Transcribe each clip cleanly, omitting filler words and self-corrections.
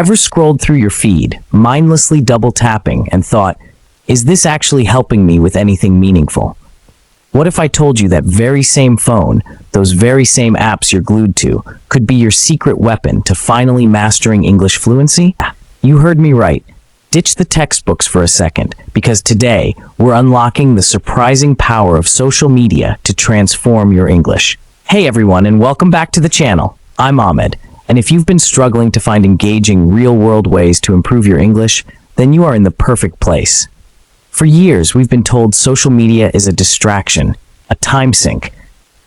Ever scrolled through your feed, mindlessly double tapping, and thought, is this actually helping me with anything meaningful? What if I told you that very same phone, those very same apps you're glued to, could be your secret weapon to finally mastering English fluency? You heard me right. Ditch the textbooks for a second, because today we're unlocking the surprising power of social media to transform your English. Hey everyone, and welcome back to the channel. I'm Ahmed, and if you've been struggling to find engaging, real-world ways to improve your English, then you are in the perfect place. For years, we've been told social media is a distraction, a time sink.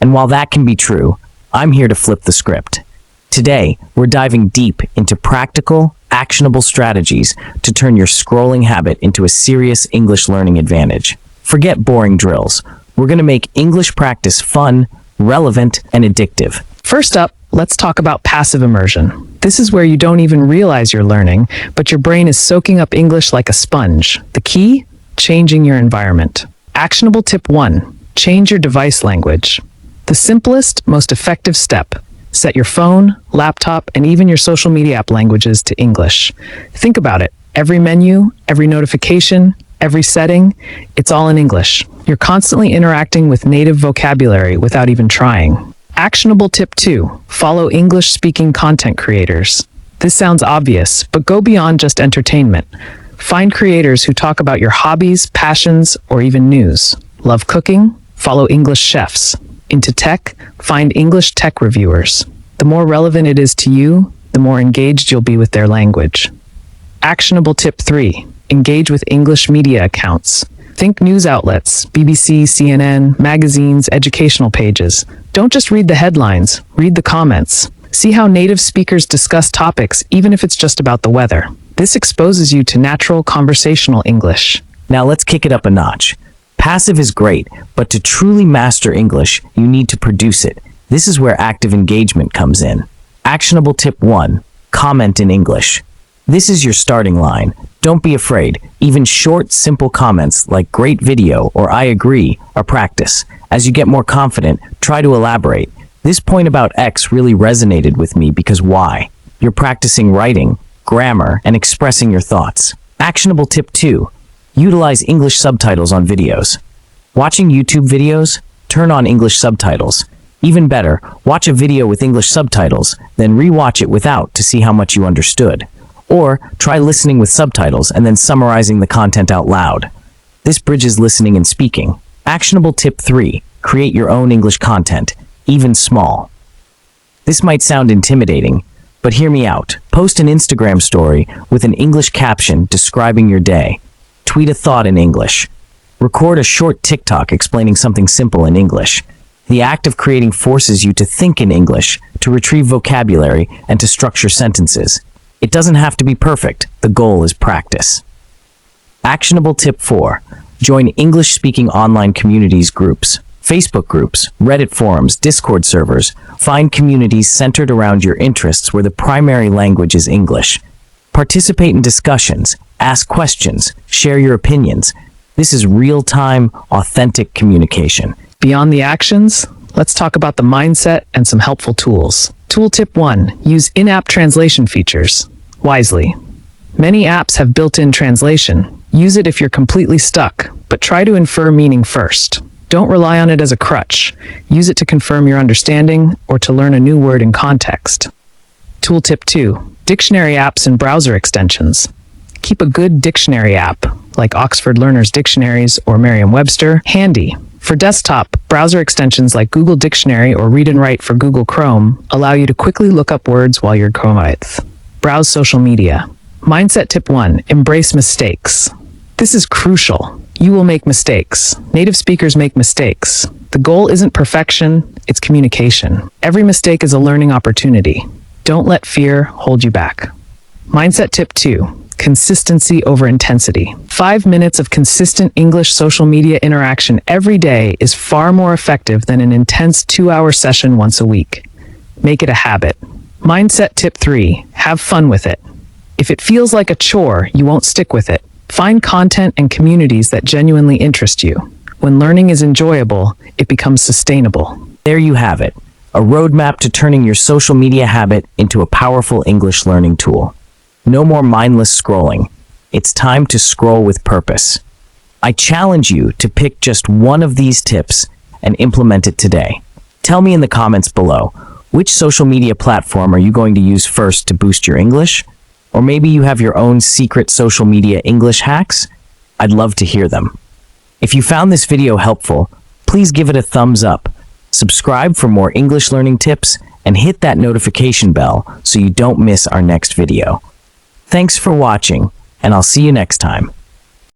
And while that can be true, I'm here to flip the script. Today, we're diving deep into practical, actionable strategies to turn your scrolling habit into a serious English learning advantage. Forget boring drills. We're going to make English practice fun, relevant, and addictive. First up, let's talk about passive immersion. This is where you don't even realize you're learning, but your brain is soaking up English like a sponge. The key? Changing your environment. Actionable tip 1. Change your device language. The simplest, most effective step. Set your phone, laptop, and even your social media app languages to English. Think about it. Every menu, every notification, every setting, it's all in English. You're constantly interacting with native vocabulary without even trying. Actionable tip 2. Follow English-speaking content creators. This sounds obvious, but go beyond just entertainment. Find creators who talk about your hobbies, passions, or even news. Love cooking? Follow English chefs. Into tech? Find English tech reviewers. The more relevant it is to you, the more engaged you'll be with their language. Actionable tip 3. Engage with English media accounts. Think news outlets, BBC, CNN, magazines, educational pages. Don't just read the headlines, read the comments. See how native speakers discuss topics, even if it's just about the weather. This exposes you to natural conversational English. Now let's kick it up a notch. Passive is great, but to truly master English, you need to produce it. This is where active engagement comes in. Actionable tip 1. Comment in English. This is your starting line. Don't be afraid. Even short, simple comments like "great video" or "I agree" are practice. As you get more confident, try to elaborate. This point about X really resonated with me because why? You're practicing writing, grammar, and expressing your thoughts. Actionable tip 2. Utilize English subtitles on videos. Watching YouTube videos? Turn on English subtitles. Even better, watch a video with English subtitles, then re-watch it without to see how much you understood. Or try listening with subtitles and then summarizing the content out loud. This bridges listening and speaking. Actionable tip 3. Create your own English content, even small. This might sound intimidating, but hear me out. Post an Instagram story with an English caption describing your day. Tweet a thought in English. Record a short TikTok explaining something simple in English. The act of creating forces you to think in English, to retrieve vocabulary, and to structure sentences. It doesn't have to be perfect. The goal is practice. Actionable tip 4. Join English-speaking online communities groups. Facebook groups, Reddit forums, Discord servers. Find communities centered around your interests where the primary language is English. Participate in discussions, ask questions, share your opinions. This is real-time, authentic communication. Beyond the actions, let's talk about the mindset and some helpful tools. Tool tip 1. Use in-app translation features wisely. Many apps have built-in translation. Use it if you're completely stuck, but try to infer meaning first. Don't rely on it as a crutch. Use it to confirm your understanding or to learn a new word in context. Tool tip 2. Dictionary apps and browser extensions. Keep a good dictionary app, like Oxford Learner's Dictionaries or Merriam-Webster, handy. For desktop, browser extensions like Google Dictionary or Read and Write for Google Chrome allow you to quickly look up words while you're Chromite. Browse social media. Mindset tip 1. Embrace mistakes. This is crucial. You will make mistakes. Native speakers make mistakes. The goal isn't perfection, it's communication. Every mistake is a learning opportunity. Don't let fear hold you back. Mindset tip 2. Consistency over intensity. 5 minutes of consistent English social media interaction every day is far more effective than an intense 2-hour session once a week. Make it a habit. Mindset tip 3. Have fun with it. If it feels like a chore, you won't stick with it. Find content and communities that genuinely interest you. When learning is enjoyable, it becomes sustainable. There you have it, a roadmap to turning your social media habit into a powerful English learning tool. No more mindless scrolling. It's time to scroll with purpose. I challenge you to pick just one of these tips and implement it today. Tell me in the comments below, which social media platform are you going to use first to boost your English? Or maybe you have your own secret social media English hacks? I'd love to hear them. If you found this video helpful, please give it a thumbs up, subscribe for more English learning tips, and hit that notification bell so you don't miss our next video. Thanks for watching, and I'll see you next time.